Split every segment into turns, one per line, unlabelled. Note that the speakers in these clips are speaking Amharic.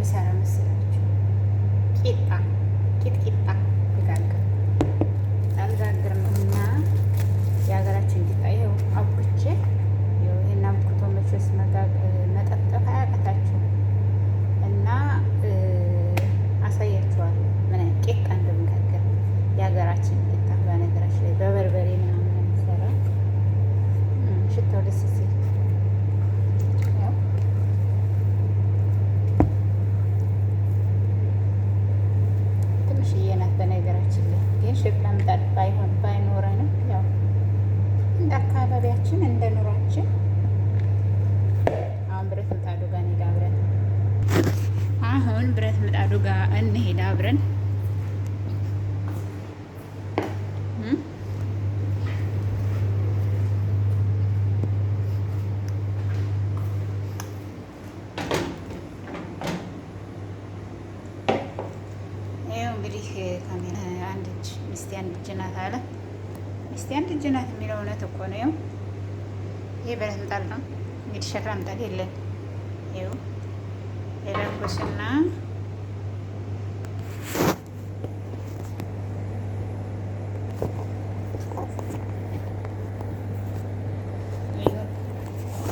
የሚሰራ መሰላችሁ? ቂጣ ቂጣ አልጋግርም እና የሀገራችን ቂጣ ይኸው አብኩቼ ይሄን አብኩቶ መቼስ መጠፍጠፍ አያቀታችሁ እና አሳያችኋለሁ ምን አይነት ቂጣ እንደምጋገር። የሀገራችን ቂጣ በነገራችን ላይ በበርበሬ ምናምን የሚሰራ ሽታው ደስ ሲል ትንሽዬ ናት። በነገራችን ላይ ግን ሸክላ ምጣድ ባይኖረንም ያው እንደ አካባቢያችን እንደ ኑሯችን አሁን ብረት ምጣዱ ጋር እንሄድ አብረን ብረት ምጣዱ ጋር እንሄድ አብረን እንግዲህ ካሜራ አንድ እጅ ሚስቴ አንድ እጅ ናት አለ። ሚስቴ አንድ እጅ ናት የሚለው እውነት እኮ ነው። ይኸው ይሄ ብረት ምጣድ ነው እንግዲህ ሸክላ ምጣድ የለን። ይኸው የለኩስና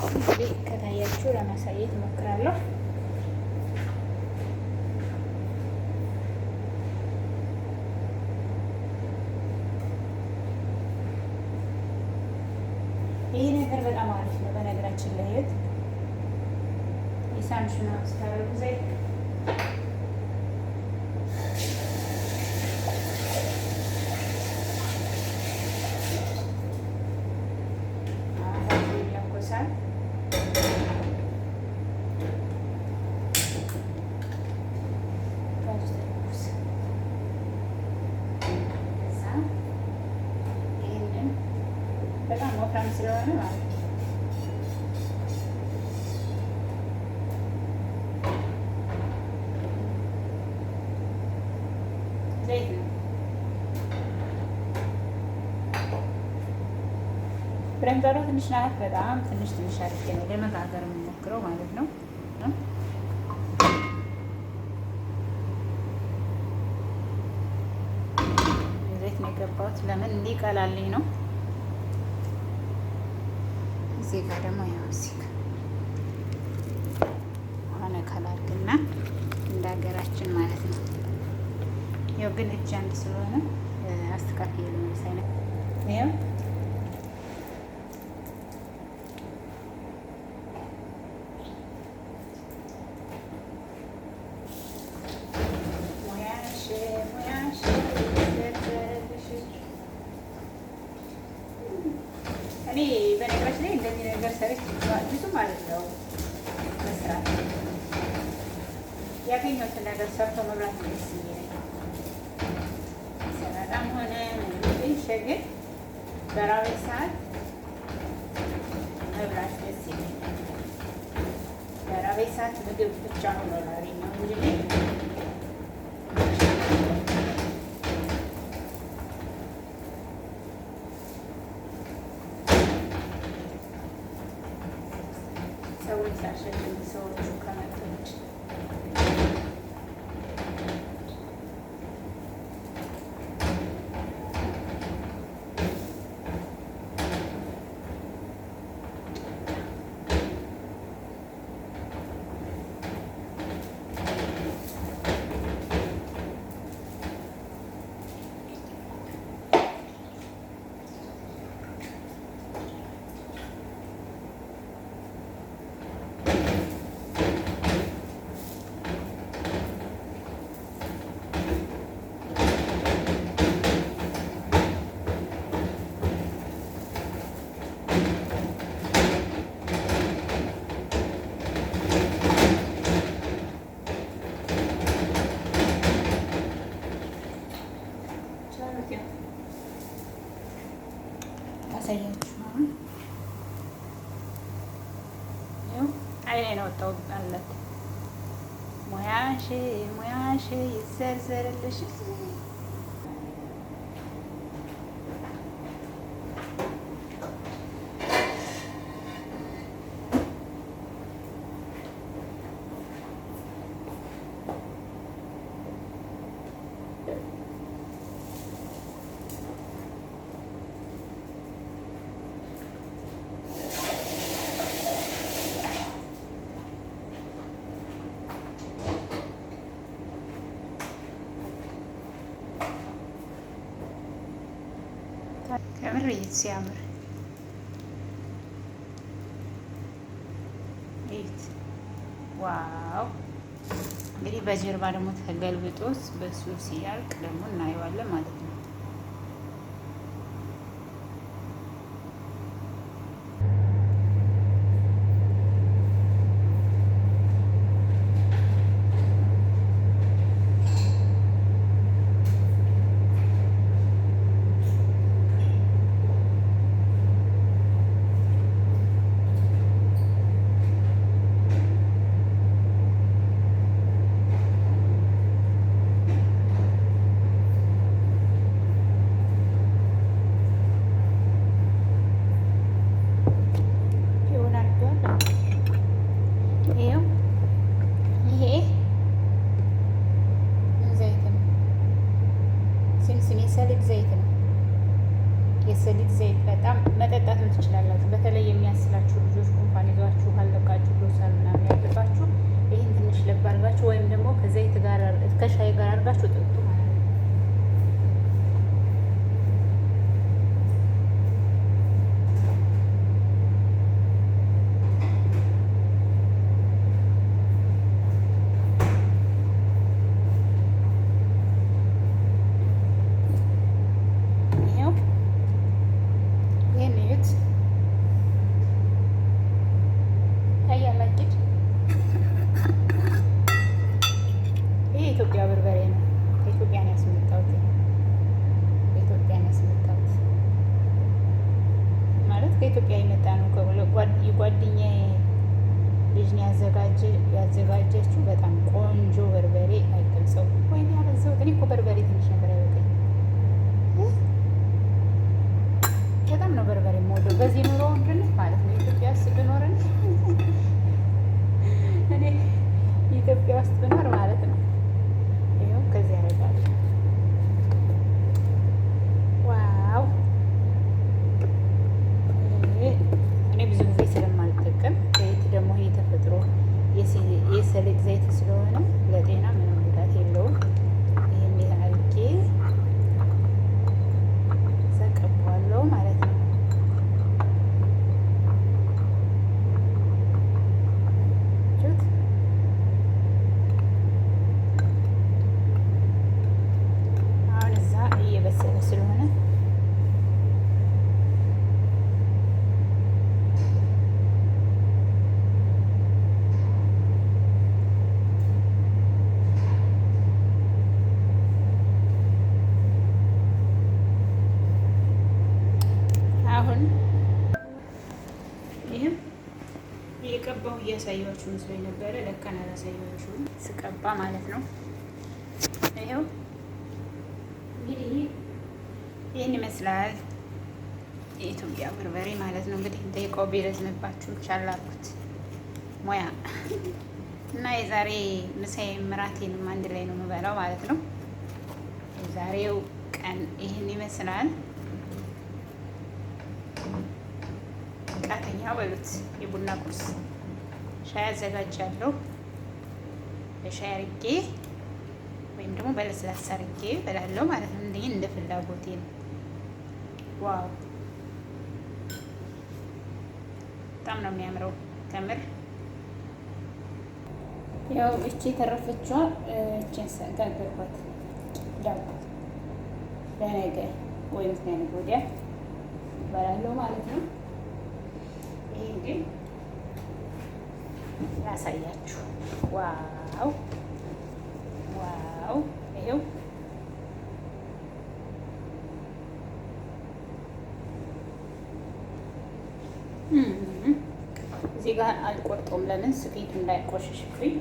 እንግዲህ ከታያችሁ ለማሳየት እሞክራለሁ። ይሄ ነገር በጣም አሪፍ ነው። በነገራችን ላይ የት የሳምሽና ስታረጉ ዘይት ይለኮሳል። በጣም ወፍራም ስለሆነ ማለት ነው። ዘይት ነው። ብረት ምጣዷ ትንሽ ናት። በጣም ትንሽ አድርጌ ነው ለመጋገር የምሞክረው ማለት ነው። ዘይት ነው የገባሁት። ለምን እንዲቀላልኝ ነው። እዚህ ጋር ደግሞ ያው እዚህ ጋር ሆነ ካላርግና እንደ ሀገራችን ማለት ነው። ያው ግን እጅ አንድ ስለሆነ አስተካክዬ ለምሳሌ ያው እኔ በነገራችን ላይ እንደዚህ ነገር ሰርች ብዙ ማለት ነው መስራት ያገኘሁትን ነገር ሰርቶ መብላት ነው ደስ የሚለኝ። ሰላጣም ሆነ ምንም ሸግን በራቤ ሰዓት መብላት ደስ ይለኛል። በራቤ ሰዓት ምግብ ብቻ ሆኖ ላገኘው እንጂ ሰዎች አሸግን ሰዎቹ ከመጡት አሳያችሁ። አይኔን ወጣሁለት። ሙያሽ ይዘርዘርልሽ። ከምር ሲያምር እዩት። ዋው! እንግዲህ በጀርባ ደግሞ ተገልብጦስ በሱ ሲያልቅ ደግሞ እናየዋለን ማለት ነው። የሰሊጥ ዘይት ነው። የሰሊጥ ዘይት በጣም መጠጣትም ትችላላችሁ። በተለይ የሚያስላችሁ ልጆች ጉንፋን ይዟችሁ አለቃችሁ ዶሳል ምናምን ያለባችሁ ይህን ትንሽ ለብ አድርጋችሁ ወይም ደግሞ ከዘይት ጋር ከሻይ ጋር አድርጋችሁ ጠጡ ማለት ነው። የኢትዮጵያ በርበሬ ነው። ከኢትዮጵያ ነው ያስመጣሁት። ማለት ከኢትዮጵያ የመጣ ነው። የጓደኛዬ ልጅ ነው ያዘጋጀችው። በጣም ቆንጆ በርበሬ አይገልጸው። ወይኔ ያበዛሁት እኔ እኮ በርበሬ ትንሽ ነገር አይበቃኝ። በጣም ነው በርበሬ የምወደው። በዚህ ኑሮ ውድነት ማለት ነው ኢትዮጵያ ውስጥ ብኖርን እኔ ኢትዮጵያ ውስጥ ብኖር ማለት ነው ከዚህ ያደርጋል። ዋው! እኔ ብዙ ጊዜ ስለማልጠቀም ዘይት ደግሞ ይሄ ተፈጥሮ የሰሊጥ ዘይት ስለሆነ ለጤና ምንም ጉዳት የለውም። ይህን አድርጌ ዘቀባዋለሁ ማለት ነው። ስለሆነ አሁን ይህም የቀባው እያሳያችሁ መስሎኝ ነበረ። ለካን አላሳያችሁም ስቀባ ማለት ነው። ይኸው እንግዲህ ይህን ይመስላል የኢትዮጵያ በርበሬ ማለት ነው። እንግዲህ ደቂቃው ቢረዝምባችሁ ቻል አድርጉት ሙያ እና የዛሬ ምሳዬም እራቴንም አንድ ላይ ነው የምበላው ማለት ነው። የዛሬው ቀን ይህን ይመስላል። ቃተኛ በሉት። የቡና ቁርስ ሻይ አዘጋጃለሁ። በሻይ አርጌ ወይም ደግሞ በለስላሳ አርጌ እበላለሁ ማለት ነው። እንደ ፍላጎቴ ነው። ዋው በጣም ነው የሚያምረው ከምር። ያው እቺ የተረፈችዋ እቺን ጋገርኳት ዳቦ ለነገ ወይም ለነገ ወዲያ እበላለሁ ማለት ነው። ይሄ ግን ላሳያችሁ። ዋው ዋው! ይሄው እዚህ ጋር አልቆርጦም። ለምን ስፌቱ እንዳይቆሽሽብኝ።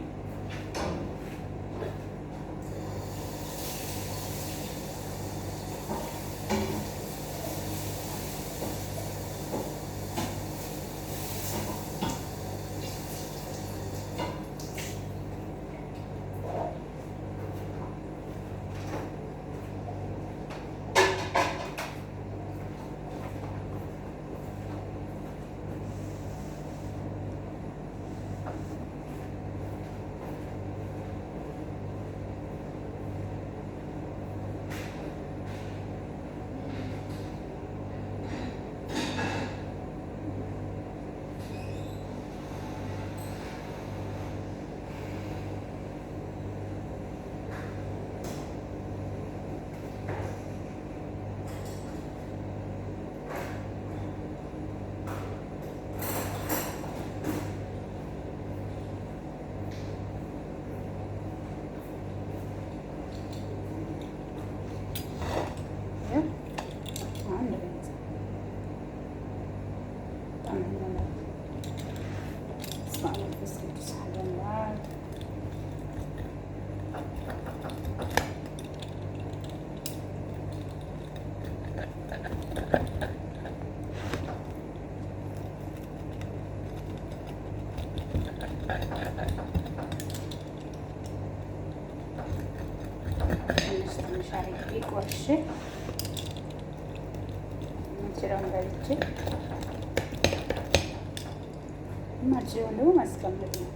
ትንሽ አድርጌ ቆርሼ የምችለውን በልቼ የማልችለውን ደግሞ ማስቀመጥ ነው።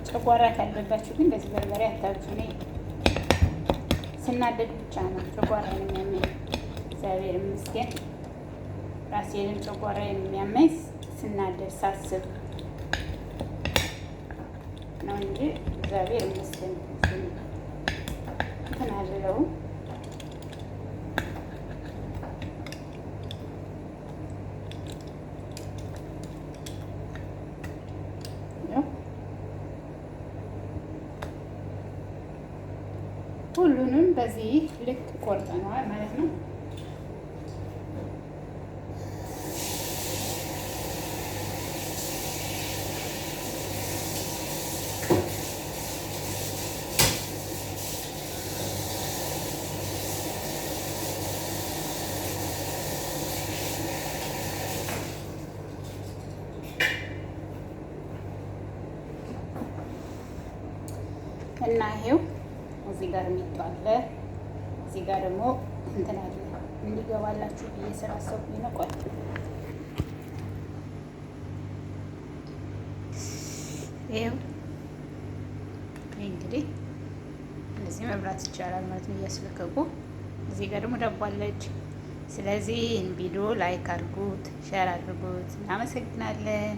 ጨጓራ ካለባችሁ ግን በዚህ በርበሬ አታብዙ። እኔ ስናደድ ብቻ ነው ጨጓራዬን የሚያመኝ። እግዚአብሔር ይመስገን ራሴንም ጨጓራዬን የሚያመኝ ስናደድ ሳስብ ነው እንጂ እግዚአብሔር ይመስገን እንትን አልለውም። ሁሉንም በዚህ ልክ ቆርጠነዋል ማለት ነው። እና ይሄው እዚህ ጋር የሚጣለ እዚህ ጋር ደግሞ እንትን አለ እንዲገባላችሁ ብዬ ስላሰብኩኝ ነው። ቆይ ይሄው እንግዲህ እንደዚህ መብላት ይቻላል ማለት ነው እያስለቀቁ። እዚህ ጋር ደግሞ ዳቦ አለች። ስለዚህ ቪዲዮ ላይክ አድርጉት፣ ሼር አድርጉት። እናመሰግናለን።